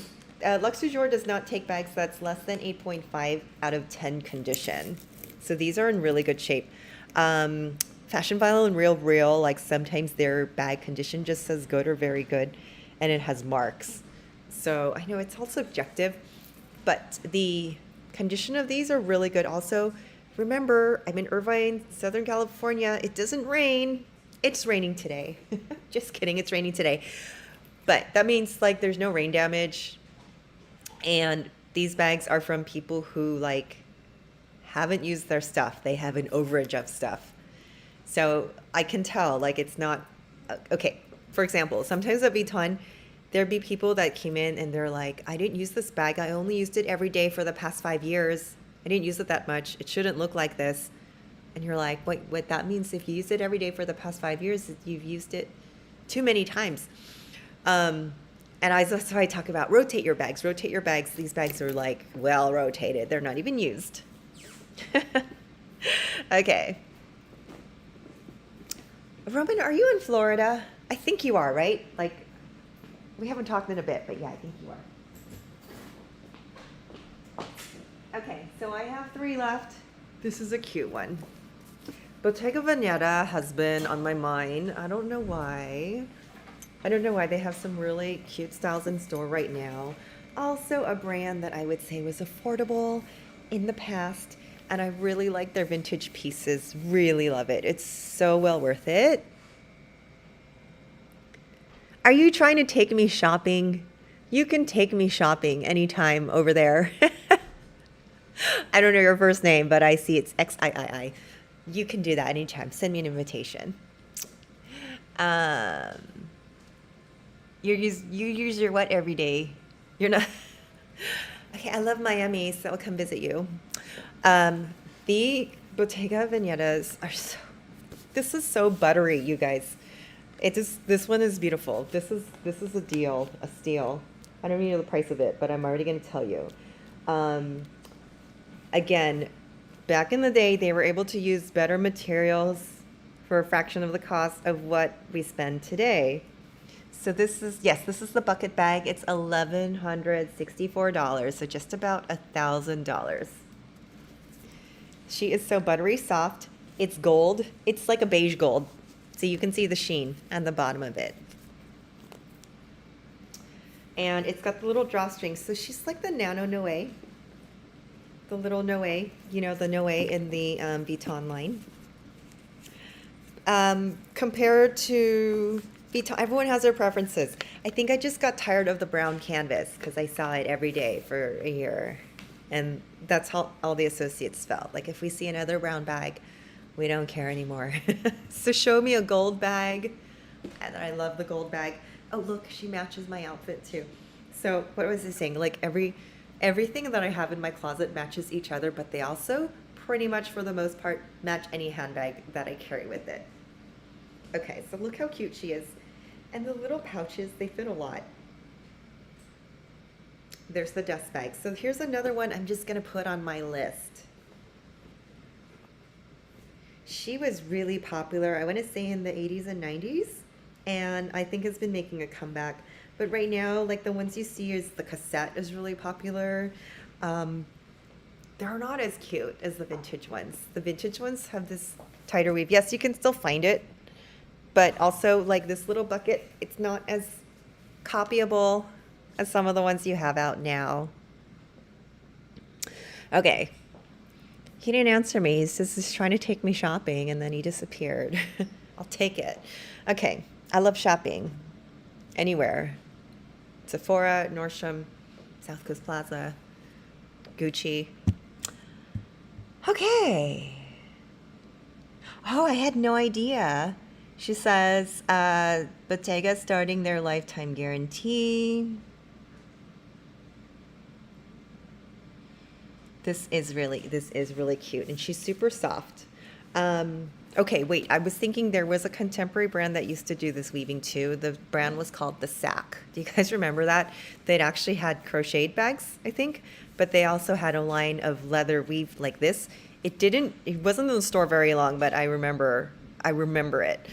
Luxe du Jour does not take bags that's less than 8.5 out of 10 condition. So these are in really good shape. Fashion Vinyl and Real, like sometimes their bag condition just says good or very good, and it has marks. So I know it's all subjective, but the condition of these are really good. Also, remember, I'm in Irvine, Southern California. It doesn't rain. It's raining today. Just kidding, it's raining today. But that means like there's no rain damage. And these bags are from people who like haven't used their stuff. They have an overage of stuff. So I can tell like it's not, okay, for example, sometimes at Vuitton, there'd be people that came in and they're like, I didn't use this bag. I only used it every day for the past 5 years. I didn't use it that much. It shouldn't look like this. And you're like, wait, what that means if you use it every day for the past 5 years, you've used it too many times. And that's why I talk about rotate your bags. Rotate your bags. These bags are like well rotated. They're not even used. Okay. Robin, are you in Florida? I think you are, right? Like, we haven't talked in a bit, but yeah, I think you are. Okay, so I have 3 left. This is a cute one. Bottega Veneta has been on my mind. I don't know why. They have some really cute styles in store right now. Also a brand that I would say was affordable in the past, and I really like their vintage pieces. Really love it. It's so well worth it. Are you trying to take me shopping? You can take me shopping anytime over there. I don't know your first name, but I see it's XIII. You can do that anytime. Send me an invitation. You use your what every day? You're not. Okay, I love Miami, so I'll come visit you. The Bottega Venetas are so. This is so buttery, you guys. This one is beautiful. This is a deal, a steal. I don't even know the price of it, but I'm already going to tell you. Again, back in the day, they were able to use better materials for a fraction of the cost of what we spend today. So this is, yes, this is the bucket bag. It's $1,164, so just about $1,000. She is so buttery soft. It's gold. It's like a beige gold. So you can see the sheen on the bottom of it. And it's got the little drawstrings. So she's like the Nano Noe. The little Noe, you know, the Noe in the Vuitton line. Compared to Vuitton, everyone has their preferences. I think I just got tired of the brown canvas because I saw it every day for a year. And that's how all the associates felt. Like if we see another brown bag, we don't care anymore. So show me a gold bag. And I love the gold bag. Oh, look, she matches my outfit too. So what was I saying? Like everything that I have in my closet matches each other, but they also pretty much for the most part match any handbag that I carry with it. Okay, so look how cute she is. And the little pouches, they fit a lot. There's the dust bag. So here's another one I'm just gonna put on my list. She was really popular, I want to say in the 80s and 90s, and I think has been making a comeback. But right now, like the ones you see is the cassette is really popular. They're not as cute as the vintage ones. The vintage ones have this tighter weave. Yes, you can still find it, but also like this little bucket, it's not as copyable as some of the ones you have out now. Okay. He didn't answer me. He says he's trying to take me shopping and then he disappeared. I'll take it. Okay. I love shopping. Anywhere. Sephora, Nordstrom, South Coast Plaza, Gucci. Okay. Oh, I had no idea. She says, Bottega starting their lifetime guarantee. This is really cute, and she's super soft. Okay, wait, I was thinking there was a contemporary brand that used to do this weaving too. The brand was called The Sack. Do you guys remember that? They'd actually had crocheted bags, I think, but they also had a line of leather weave like this. It wasn't in the store very long, but I remember it.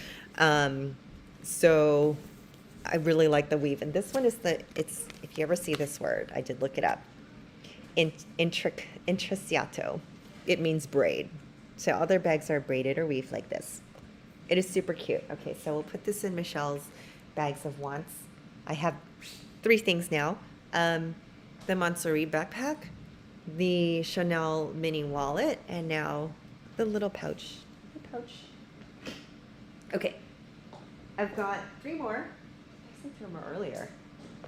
So I really like the weave. And this one is if you ever see this word, I did look it up. Intrecciato. It means braid. So all their bags are braided or weaved like this. It is super cute. Okay, so we'll put this in Michelle's bags of wants. I have 3 things now. The Montsouris backpack, the Chanel mini wallet, and now the little pouch. Okay, I've got 3 more. I said 3 more earlier.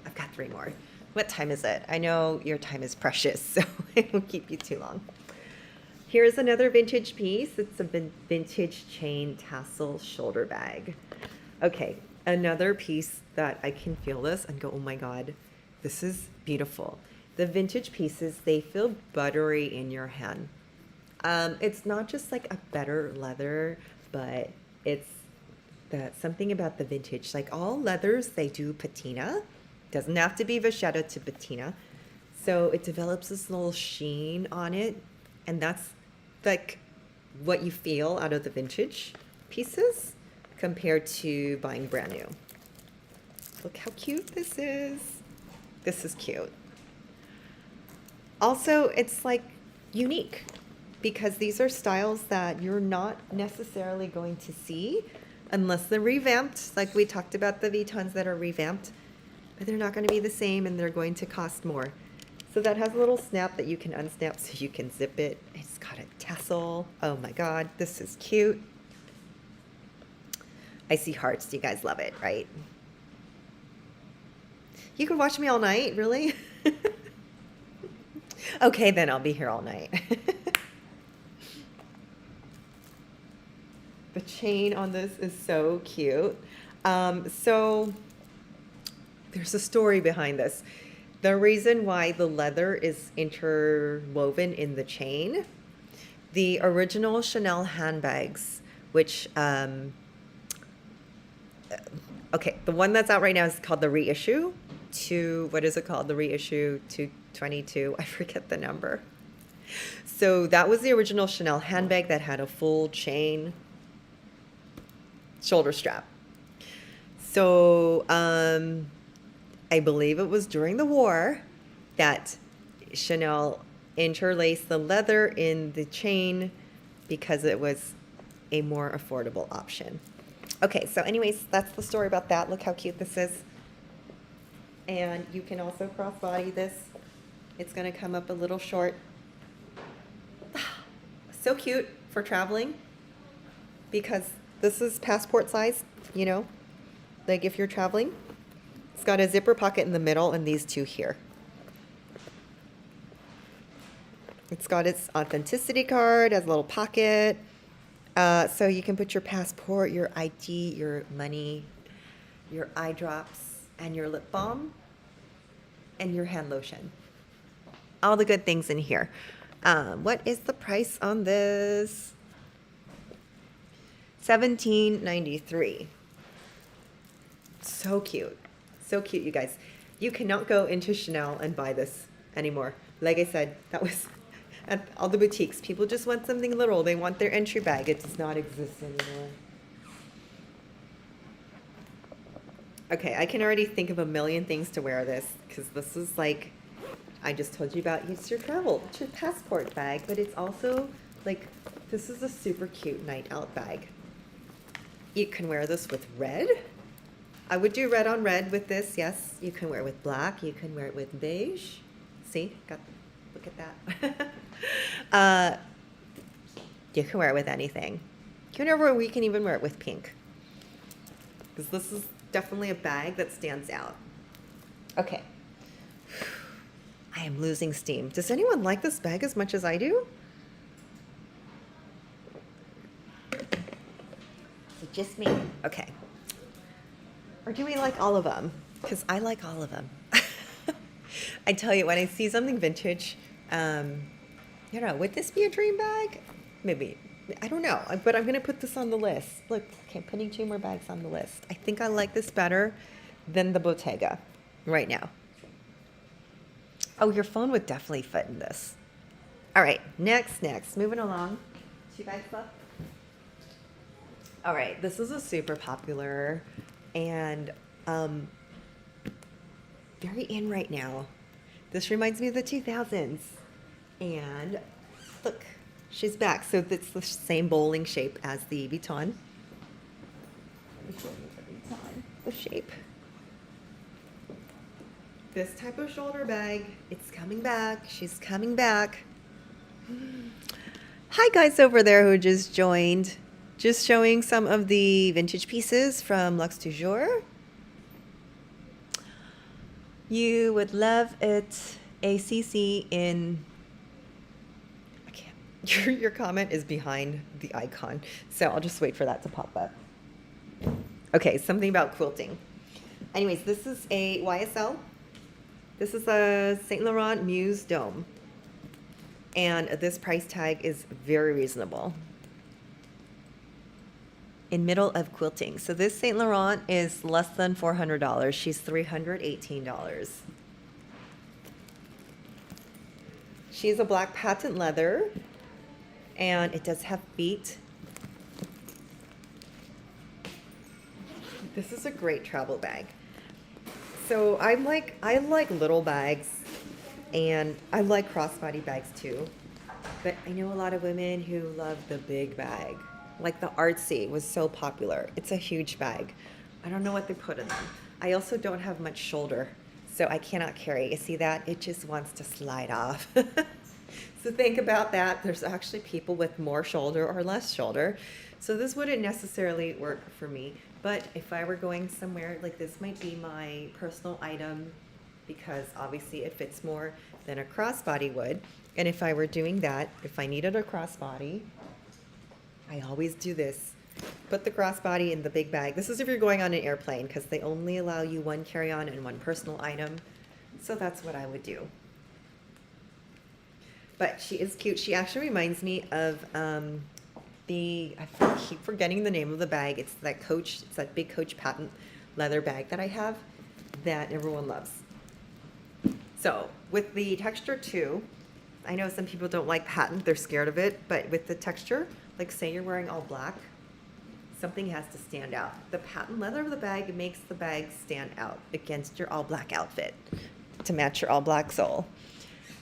I've got 3 more. What time is it? I know your time is precious, so it won't keep you too long. Here's another vintage piece. It's a vintage chain tassel shoulder bag. Okay, another piece that I can feel this and go, oh my God, this is beautiful. The vintage pieces, they feel buttery in your hand. It's not just like a better leather, but it's something about the vintage. Like all leathers, they do patina. Doesn't have to be vachetta to patina. So it develops this little sheen on it. And that's like what you feel out of the vintage pieces compared to buying brand new. Look how cute this is. This is cute. Also, it's like unique because these are styles that you're not necessarily going to see unless they're revamped. Like we talked about the Vuittons that are revamped, but they're not going to be the same and they're going to cost more. So that has a little snap that you can unsnap so you can zip it. It's got a tassel. Oh my God, this is cute. I see hearts. You guys love it, right? You can watch me all night, really? Okay, then I'll be here all night. The chain on this is so cute. So there's a story behind this. The reason why the leather is interwoven in the chain, the original Chanel handbags, which, okay, the one that's out right now is called the reissue what is it called? The reissue 222, I forget the number. So that was the original Chanel handbag that had a full chain. shoulder strap. So I believe it was during the war that Chanel interlaced the leather in the chain because it was a more affordable option. Okay, so anyways, that's the story about that. Look how cute this is. And you can also crossbody this. It's going to come up a little short. So cute for traveling because this is passport size, you know, like if you're traveling. It's got a zipper pocket in the middle and these two here. It's got its authenticity card, has a little pocket. So you can put your passport, your ID, your money, your eye drops, and your lip balm, and your hand lotion. All the good things in here. What is the price on this? $17.93. So cute. So cute, you guys. You cannot go into Chanel and buy this anymore. Like I said, that was at all the boutiques. People just want something little. They want their entry bag. It does not exist anymore. Okay, I can already think of a million things to wear this because this is like, I just told you about, it's your travel, it's your passport bag, but it's also like, this is a super cute night out bag. You can wear this with red. I would do red on red with this, yes. You can wear it with black, you can wear it with beige. See, look at that. You can wear it with anything. We can even wear it with pink. Because this is definitely a bag that stands out. Okay. I am losing steam. Does anyone like this bag as much as I do? Is it just me? Okay. Or do we like all of them? Because I like all of them. I tell you, when I see something vintage, you know, would this be a dream bag? Maybe. I don't know, but I'm going to put this on the list. Look, okay, I'm putting 2 more bags on the list. I think I like this better than the Bottega right now. Oh, your phone would definitely fit in this. All right, next. Moving along. 2 bags left. All right, this is a super popular and very in right now. This reminds me of the 2000s. And look, she's back. So it's the same bowling shape as the Vuitton. Let me show you the Vuitton, the shape. This type of shoulder bag, it's coming back. She's coming back. Hi guys over there who just joined. Just showing some of the vintage pieces from Luxe du Jour. You would love it. ACC in... I can't. Your comment is behind the icon, so I'll just wait for that to pop up. Okay, something about quilting. Anyways, this is a YSL. This is a Saint Laurent Muse Dome. And this price tag is very reasonable. In middle of quilting. So this Saint Laurent is less than $400. She's $318. She's a black patent leather, and it does have feet. This is a great travel bag. So I like little bags, and I like crossbody bags too. But I know a lot of women who love the big bag. Like the Artsy was so popular. It's a huge bag. I don't know what they put in them. I also don't have much shoulder, so I cannot carry. You see that? It just wants to slide off. So think about that. There's actually people with more shoulder or less shoulder. So this wouldn't necessarily work for me. But if I were going somewhere, like this might be my personal item because obviously it fits more than a crossbody would. And if I were doing that, if I needed a crossbody, I always do this. Put the crossbody in the big bag. This is if you're going on an airplane because they only allow you 1 carry-on and 1 personal item. So that's what I would do. But she is cute. She actually reminds me of I keep forgetting the name of the bag. It's that Coach, it's that big Coach patent leather bag that I have that everyone loves. So with the texture too, I know some people don't like patent, they're scared of it, but with the texture, like say you're wearing all black, something has to stand out. The patent leather of the bag makes the bag stand out against your all black outfit to match your all black sole.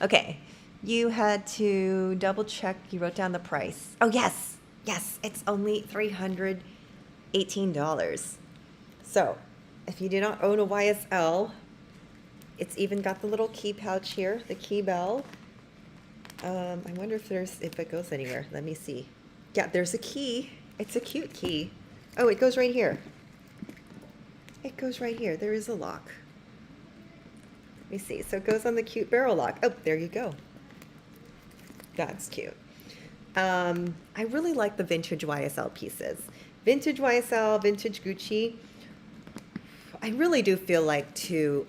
Okay, you had to double check, you wrote down the price. Oh yes, yes, it's only $318. So if you do not own a YSL, it's even got the little key pouch here, the key bell. I wonder if it goes anywhere. Let me see. Yeah, there's a key. It's a cute key. Oh, it goes right here. It goes right here. There is a lock. Let me see. So it goes on the cute barrel lock. Oh, there you go. That's cute. I really like the vintage YSL pieces. Vintage YSL, vintage Gucci. I really do feel like too,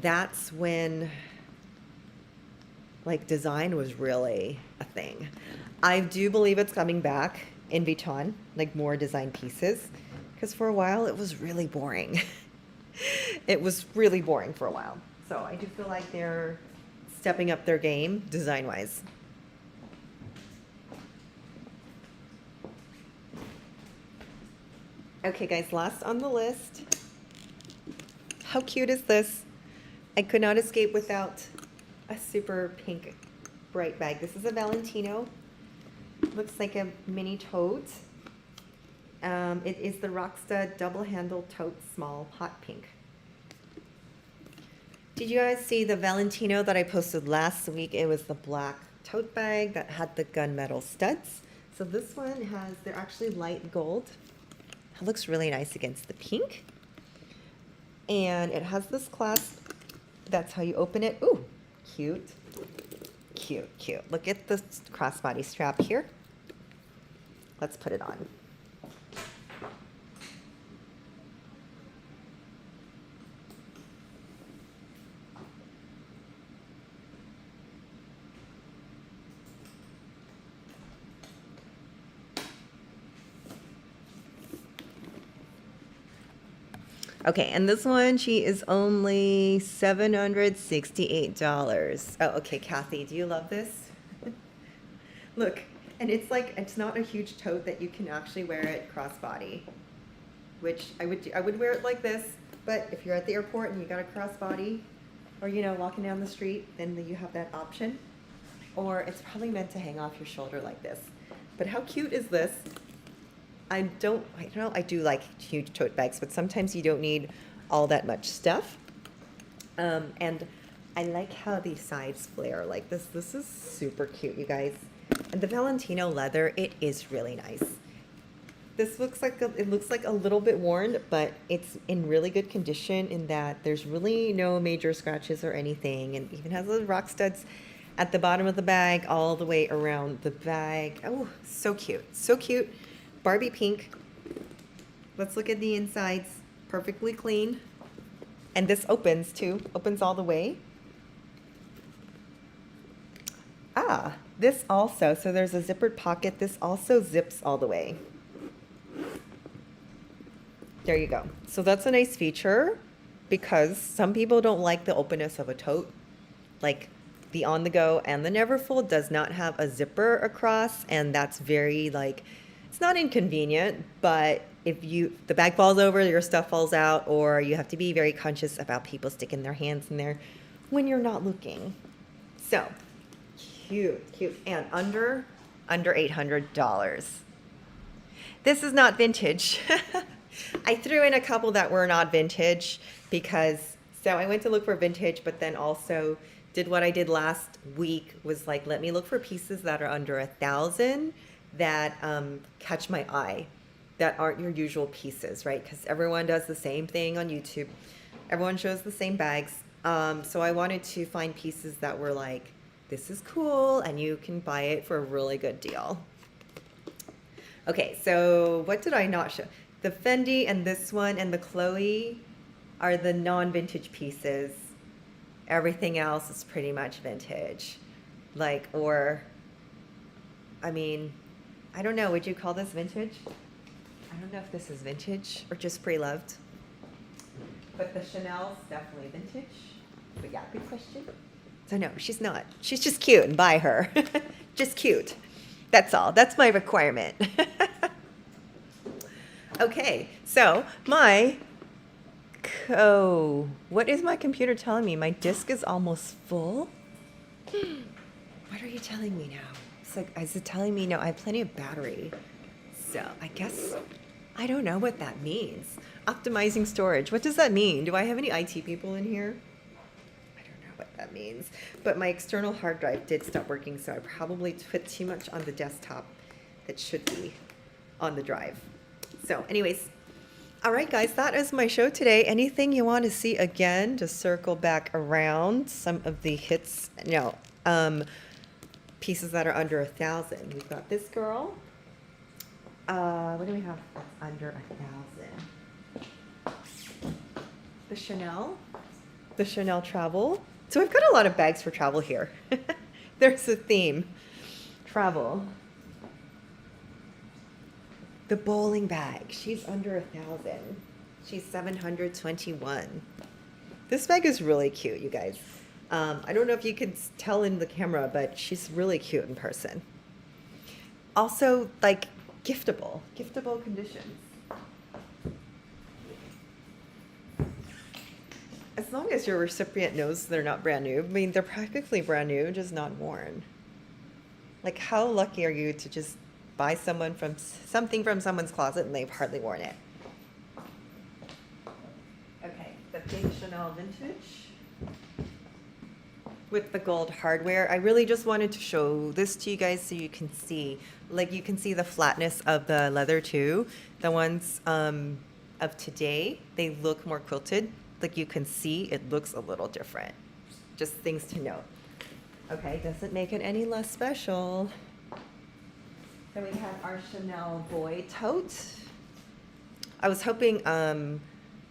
that's when like design was really a thing. I do believe it's coming back in Vuitton, like more design pieces, because for a while it was really boring. It was really boring for a while. So I do feel like they're stepping up their game design-wise. Okay guys, last on the list. How cute is this? I could not escape without a super pink bright bag. This is a Valentino. Looks like a mini tote. It is the Rockstud double handle tote, small hot pink. Did you guys see the Valentino that I posted last week? It was the black tote bag that had the gunmetal studs. So this one has, they're actually light gold. It looks really nice against the pink. And it has this clasp. That's how you open it. Ooh, cute. Cute, cute. Look at the crossbody strap here. Let's put it on. Okay, and this one, she is only $768. Oh, okay, Kathy, do you love this? Look, and it's like, it's not a huge tote that you can actually wear it crossbody, which I would wear it like this, but if you're at the airport and you got a crossbody, or you know, walking down the street, then you have that option. Or it's probably meant to hang off your shoulder like this. But how cute is this? I don't know, I do like huge tote bags, but sometimes you don't need all that much stuff. And I like how these sides flare like this. This is super cute, you guys. And the Valentino leather, it is really nice. This looks like, it looks like a little bit worn, but it's in really good condition in that there's really no major scratches or anything. And even has the rock studs at the bottom of the bag, all the way around the bag. Oh, so cute, so cute. Barbie pink. Let's look at the insides. Perfectly clean. And this opens too. Opens all the way. Ah, this also. So there's a zippered pocket. This also zips all the way. There you go. So that's a nice feature because some people don't like the openness of a tote. Like the On The Go and the Neverfull does not have a zipper across, and that's very like, it's not inconvenient, but if the bag falls over, your stuff falls out, or you have to be very conscious about people sticking their hands in there when you're not looking. So, cute, cute, and under $800. This is not vintage. I threw in a couple that were not vintage because, so I went to look for vintage, but then also did what I did last week was like, let me look for pieces that are under 1,000 that catch my eye, that aren't your usual pieces, right? Because everyone does the same thing on YouTube. Everyone shows the same bags. So I wanted to find pieces that were like, this is cool, and you can buy it for a really good deal. Okay, so what did I not show? The Fendi and this one and the Chloe are the non-vintage pieces. Everything else is pretty much vintage. Like, or, I mean, I don't know, would you call this vintage? I don't know if this is vintage or just pre-loved. But the Chanel's definitely vintage. But yeah, good question. So no, she's not. She's just cute and buy her. Just cute. That's all. That's my requirement. Okay, so what is my computer telling me? My disk is almost full? What are you telling me now? It's like, is it telling me no, I have plenty of battery? So I guess, I don't know what that means. Optimizing storage, what does that mean? Do I have any IT people in here? I don't know what that means. But my external hard drive did stop working, so I probably put too much on the desktop that should be on the drive. So anyways, all right, guys, that is my show today. Anything you want to see again to circle back around some of the hits, pieces that are under 1,000. We've got this girl. What do we have that's under 1,000? The Chanel travel. So we've got a lot of bags for travel here. There's a theme. Travel. The bowling bag. She's under 1,000. She's 721. This bag is really cute, you guys. I don't know if you can tell in the camera, but she's really cute in person. Also, like, giftable conditions. As long as your recipient knows they're not brand new. I mean, they're practically brand new, just not worn. Like, how lucky are you to just buy something from someone's closet and they've hardly worn it? Okay, the big Chanel vintage with the gold hardware. I really just wanted to show this to you guys so you can see, like, you can see the flatness of the leather too. The ones of today, they look more quilted. Like, you can see it looks a little different. Just things to note. Okay, doesn't make it any less special. Then we have our Chanel boy tote. I was hoping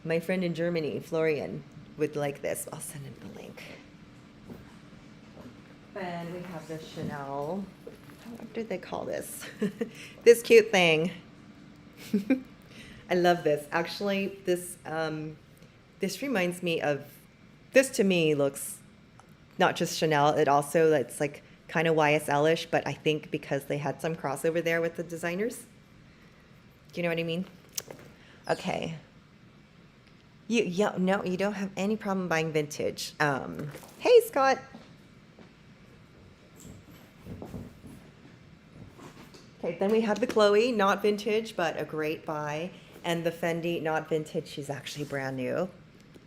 my friend in Germany, Florian, would like this. I'll send him the link. Then we have the Chanel, what did they call this? This cute thing. I love this. Actually, this reminds me of, this to me looks not just Chanel, it's like kind of YSL-ish, but I think because they had some crossover there with the designers. Do you know what I mean? Okay. No, you don't have any problem buying vintage. Hey, Scott. Okay, then we have the Chloe, not vintage, but a great buy. And the Fendi, not vintage, she's actually brand new.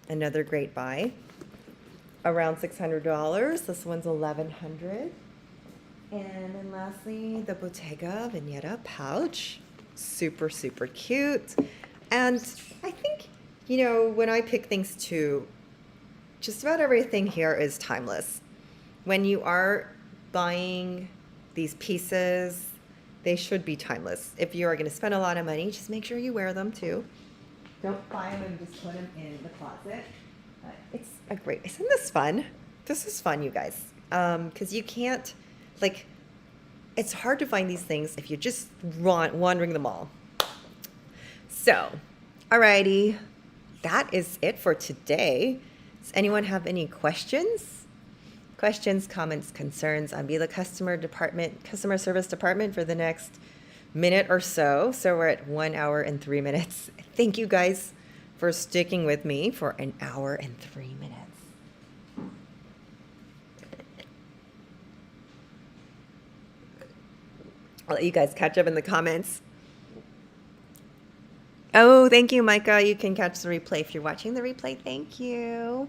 Another great buy. Around $600. This one's $1,100. And then lastly, the Bottega Veneta pouch. Super, super cute. And I think, you know, when I pick things too, just about everything here is timeless. When you are buying these pieces, they should be timeless. If you are going to spend a lot of money, just make sure you wear them too. Don't buy them and just put them in the closet. It's a great, isn't this fun? This is fun, you guys. Because you can't, like, it's hard to find these things if you're just wandering the mall. So, alrighty, that is it for today. Does anyone have any questions? Questions, comments, concerns on Be the customer service department for the next minute or so. So we're at 1 hour and 3 minutes. Thank you guys for sticking with me for an hour and 3 minutes. I'll let you guys catch up in the comments. Oh, thank you, Micah. You can catch the replay if you're watching the replay. Thank you.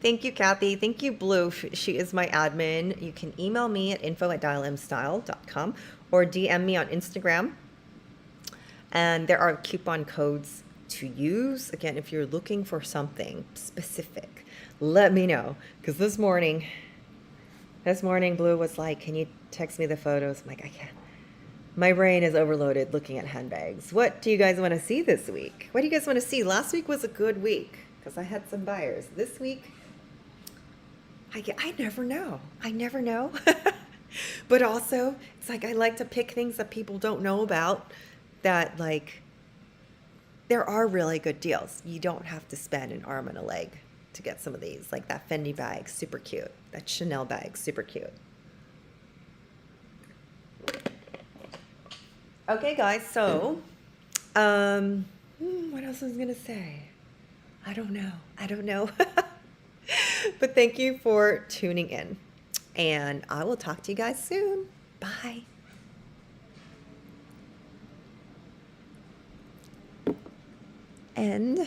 Thank you, Kathy. Thank you, Blue. She is my admin. You can email me at info@dialemstyle.com or DM me on Instagram. And there are coupon codes to use. Again, if you're looking for something specific, let me know. Because this morning, Blue was like, can you text me the photos? I'm like, I can't. My brain is overloaded looking at handbags. What do you guys want to see this week? What do you guys want to see? Last week was a good week because I had some buyers. This week, I never know. I never know. But also, it's like I like to pick things that people don't know about that, like, there are really good deals. You don't have to spend an arm and a leg to get some of these. Like that Fendi bag, super cute. That Chanel bag, super cute. Okay, guys, so what else was I gonna say? I don't know. I don't know. But thank you for tuning in, and I will talk to you guys soon. Bye. And